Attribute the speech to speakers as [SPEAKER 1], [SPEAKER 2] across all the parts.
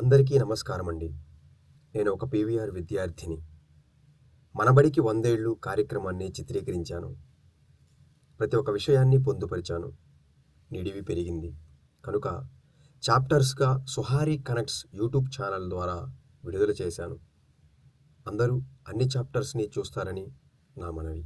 [SPEAKER 1] అందరికీ నమస్కారం అండి. నేను ఒక పీవీఆర్ విద్యార్థిని. మనబడికి 100 ఏళ్ళు కార్యక్రమాన్ని చిత్రీకరించాను. ప్రతి ఒక్క విషయాన్ని పొందుపరిచాను. నిడివి పెరిగింది కనుక చాప్టర్స్గా సుహారీ కనెక్ట్స్ యూట్యూబ్ ఛానల్ ద్వారా విడుదల చేశాను. అందరూ అన్ని చాప్టర్స్ని చూస్తారని నా మనవి.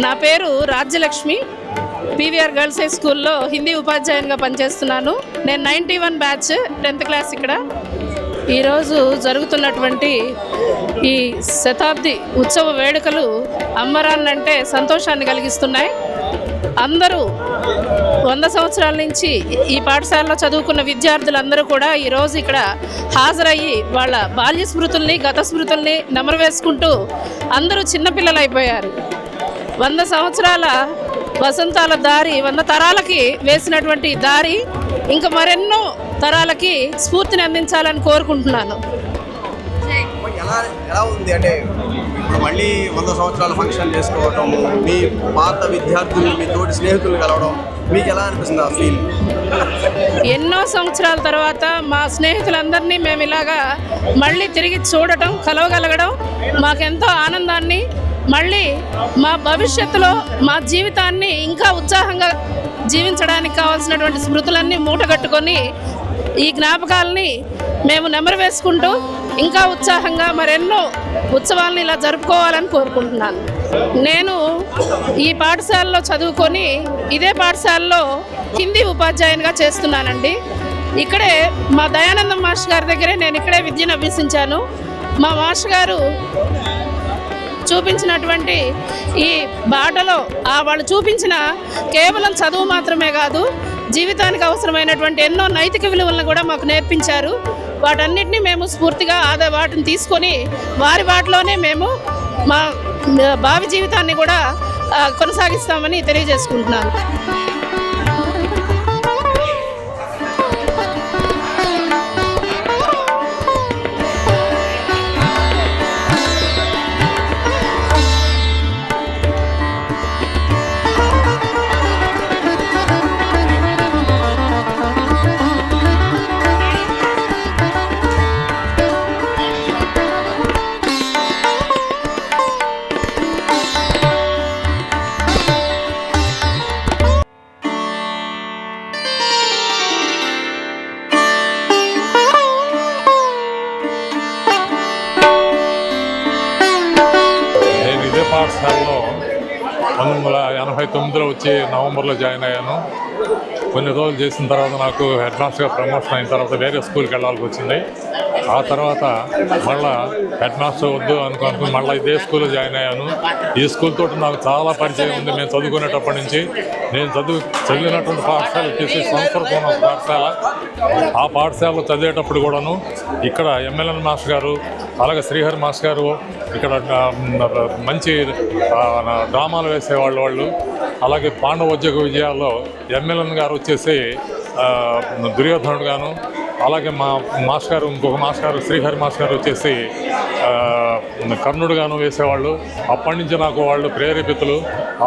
[SPEAKER 2] నా పేరు రాజ్యలక్ష్మి. పీవీఆర్ గర్ల్స్ హై స్కూల్లో హిందీ ఉపాధ్యాయునిగా పనిచేస్తున్నాను. నేను 91 బ్యాచ్ 10th క్లాస్. ఇక్కడ ఈరోజు జరుగుతున్నటువంటి ఈ శతాబ్ది ఉత్సవ వేడుకలు అమ్మరాన్నంటే సంతోషాన్ని కలిగిస్తున్నాయి. అందరూ 100 సంవత్సరాల నుంచి ఈ పాఠశాలలో చదువుకున్న విద్యార్థులందరూ కూడా ఈరోజు ఇక్కడ హాజరయ్యి వాళ్ళ బాల్య స్మృతుల్ని, గత స్మృతుల్ని నెమరు వేసుకుంటూ అందరూ చిన్నపిల్లలు అయిపోయారు. 100 సంవత్సరాల వసంతాల దారి, 100 తరాలకి వేసినటువంటి దారి ఇంకా మరెన్నో తరాలకి స్ఫూర్తిని అందించాలని కోరుకుంటున్నాను.
[SPEAKER 3] ఎలా ఉంది అంటే ఇప్పుడు మళ్ళీ 100 సంవత్సరాల ఫంక్షన్ చేసుకోవటం, మీ పాత విద్యార్థులు, మీ తోటి స్నేహితులు కలవడం మీకు ఎలా అనిపిస్తుంది? ఆ ఫీల్
[SPEAKER 2] ఎన్నో సంవత్సరాల తర్వాత మా స్నేహితులందరినీ మేము ఇలాగా మళ్ళీ తిరిగి చూడటం, కలవగలగడం మాకెంతో ఆనందాన్ని, మళ్ళీ మా భవిష్యత్తులో మా జీవితాన్ని ఇంకా ఉత్సాహంగా జీవించడానికి కావాల్సినటువంటి స్మృతులన్నీ మూటగట్టుకొని ఈ జ్ఞాపకాలని మేము నెమరు వేసుకుంటూ ఇంకా ఉత్సాహంగా మరెన్నో ఉత్సవాలను ఇలా జరుపుకోవాలని కోరుకుంటున్నాను. నేను ఈ పాఠశాలలో చదువుకొని ఇదే పాఠశాలలో హిందీ ఉపాధ్యాయునిగా చేస్తున్నానండి. ఇక్కడే మా దయానందం మాస్టర్ గారి దగ్గరే నేను ఇక్కడే విద్యను అభ్యసించాను. మా మాస్టర్ గారు చూపించినటువంటి ఈ బాటలో వాళ్ళు చూపించిన కేవలం చదువు మాత్రమే కాదు, జీవితానికి అవసరమైనటువంటి ఎన్నో నైతిక విలువలను కూడా మాకు నేర్పించారు. వాటన్నిటినీ మేము స్ఫూర్తిగా వాటిని తీసుకొని వారి బాటలోనే మేము మా భావి జీవితాన్ని కూడా కొనసాగిస్తామని తెలియజేసుకుంటున్నాను.
[SPEAKER 4] పాఠశాలలో 1989లో వచ్చి నవంబర్లో జాయిన్ అయ్యాను. కొన్ని రోజులు చేసిన తర్వాత నాకు హెడ్ మాస్టర్గా ప్రమోషన్ అయిన తర్వాత వేరే స్కూల్కి వెళ్ళాల్సి వచ్చింది. ఆ తర్వాత మళ్ళా హెడ్ మాస్టర్ వద్దు అనుకుని మళ్ళీ ఇదే స్కూల్లో జాయిన్ అయ్యాను. ఈ స్కూల్ తోటి నాకు చాలా పరిచయం ఉంది. మేము చదువుకునేటప్పటి నుంచి నేను చదివినటువంటి పాఠశాల వచ్చేసి సంస్కృతం పాఠశాల. ఆ పాఠశాలలో చదివేటప్పుడు కూడాను ఇక్కడ ఎమ్మెల్యే మాస్టర్ గారు, అలాగే శ్రీహరి మాస్టర్ గారు ఇక్కడ మంచి డ్రామాలు వేసేవాళ్ళు వాళ్ళు. అలాగే పాండవోద్యోగ విజయాల్లో ఎమ్మెల్యే గారు వచ్చేసి దుర్యోధనుడు గాను, అలాగే మా మాస్టర్ గారు, ఇంకొక మాస్టర్ గారు శ్రీహరి మాస్టర్ గారు వచ్చేసి కర్ణుడుగాను వేసేవాళ్ళు. అప్పటి నుంచి నాకు వాళ్ళు ప్రేరేపితులు.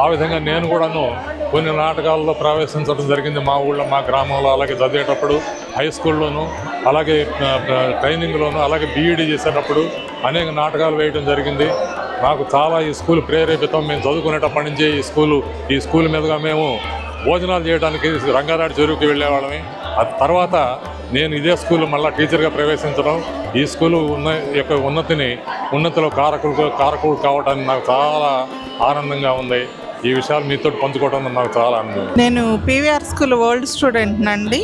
[SPEAKER 4] ఆ విధంగా నేను కూడాను కొన్ని నాటకాల్లో ప్రవేశించడం జరిగింది మా ఊళ్ళో, మా గ్రామంలో. అలాగే చదివేటప్పుడు హై స్కూల్లోను, అలాగే ట్రైనింగ్లోను, అలాగే బీఈడీ చేసేటప్పుడు అనేక నాటకాలు వేయడం జరిగింది. నాకు చాలా ఈ స్కూల్ ప్రేరేపితం. మేము చదువుకునేటప్పటి నుంచి ఈ స్కూల్ మీదుగా మేము భోజనాలు చేయడానికి రంగారాడి చెరువుకి వెళ్ళేవాళ్ళమి. అది తర్వాత నేను ఇదే స్కూల్లో మళ్ళీ టీచర్గా ప్రవేశించడం, ఈ స్కూలు యొక్క ఉన్నతిలో కారకుడు కావడానికి నాకు చాలా ఆనందంగా ఉంది. ఈ విషయాలు మీతో పంచుకోవడం నాకు చాలా ఆనందం.
[SPEAKER 5] నేను పీవీఆర్ స్కూల్ ఓల్డ్ స్టూడెంట్ నండి.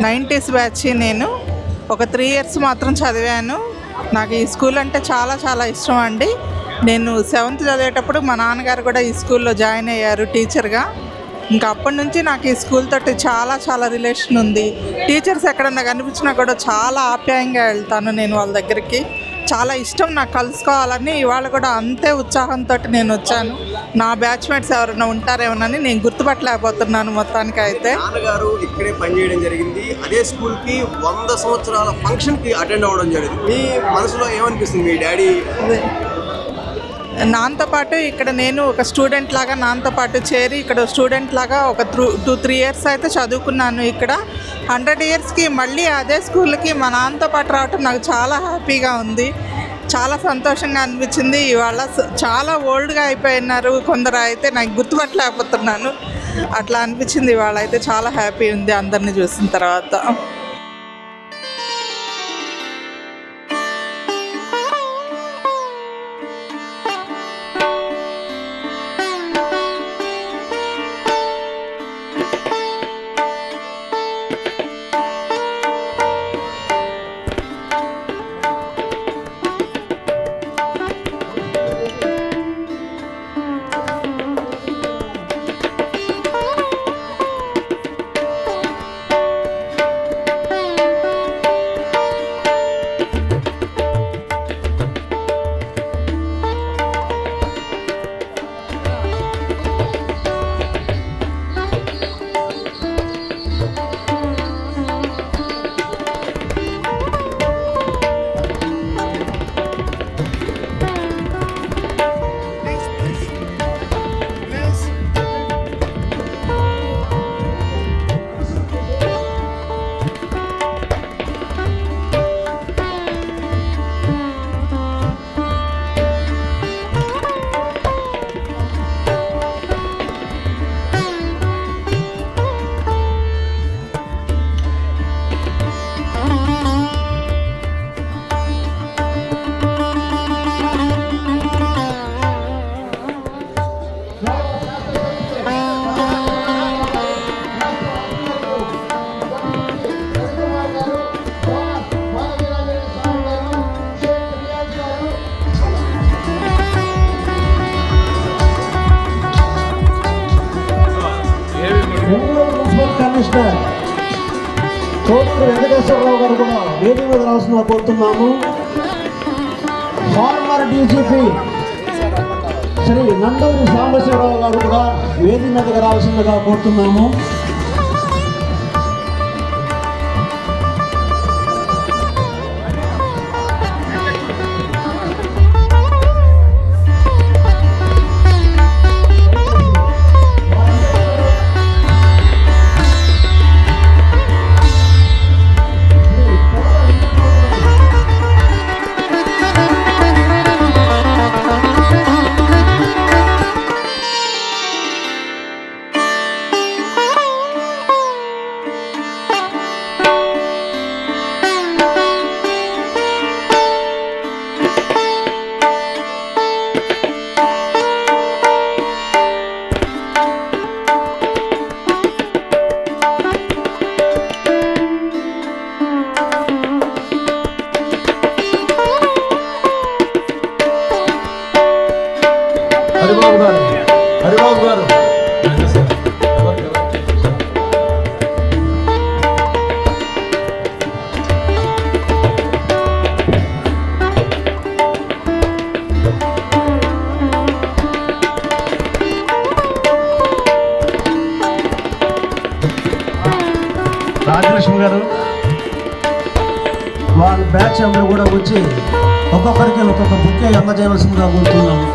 [SPEAKER 5] 90s batch. నేను ఒక 3 years మాత్రం చదివాను. నాకు ఈ స్కూల్ అంటే చాలా చాలా ఇష్టం అండి. నేను 7th చదివేటప్పుడు మా నాన్నగారు కూడా ఈ స్కూల్లో జాయిన్ అయ్యారు టీచర్గా. ఇంకా అప్పటి నుంచి నాకు ఈ స్కూల్ తోటి చాలా చాలా రిలేషన్ ఉంది. టీచర్స్ ఎక్కడన్నా కనిపించినా కూడా చాలా ఆప్యాయంగా వెళ్తాను నేను వాళ్ళ దగ్గరికి. చాలా ఇష్టం నాకు కలుసుకోవాలని. ఇవాళ కూడా అంతే ఉత్సాహంతో నేను వచ్చాను. నా బ్యాచ్మేట్స్ ఎవరైనా ఉంటారేమోనని నేను గుర్తుపట్టలేకపోతున్నాను మొత్తానికి. అయితే
[SPEAKER 3] నాన్నగారు ఇక్కడే పనిచేయడం జరిగింది. అదే స్కూల్కి 100 సంవత్సరాల ఫంక్షన్కి అటెండ్ అవ్వడం జరిగింది. మీ మనసులో ఏమనిపిస్తుంది? మీ డాడీ
[SPEAKER 5] నాతో పాటు ఇక్కడ నేను ఒక స్టూడెంట్ లాగా నాతో పాటు చేరి ఇక్కడ స్టూడెంట్ లాగా ఒక 2-3 years అయితే చదువుకున్నాను. ఇక్కడ 100 yearsకి మళ్ళీ అదే స్కూల్కి మా నాన్నతో పాటు రావటం నాకు చాలా హ్యాపీగా ఉంది. చాలా సంతోషంగా అనిపించింది. ఇవాళ చాలా ఓల్డ్గా అయిపోయినారు కొందరు, అయితే నాకు గుర్తుపట్టలేకపోతున్నాను. అట్లా అనిపించింది. ఇవాళ అయితే చాలా హ్యాపీ ఉంది అందరినీ చూసిన తర్వాత.
[SPEAKER 6] కమిషనర్ తోటూరు వెంకటేశ్వరరావు గారు కూడా వేదిక మీద రావాల్సిందిగా కోరుతున్నాము. ఫార్మర్ డీజీపీ శ్రీ నండూరి సాంబశివరావు గారు కూడా వేదిక మీదకి రావాల్సిందిగా కోరుతున్నాము. హరిబాబు గారు రాజలక్ష్మి గారు, వాళ్ళ బ్యాచ్ అందరూ కూడా వచ్చి ఒక్కొక్కరికి ఒక్కొక్క బుక్కే అందజేయవలసిందిగా కోరుతున్నాము.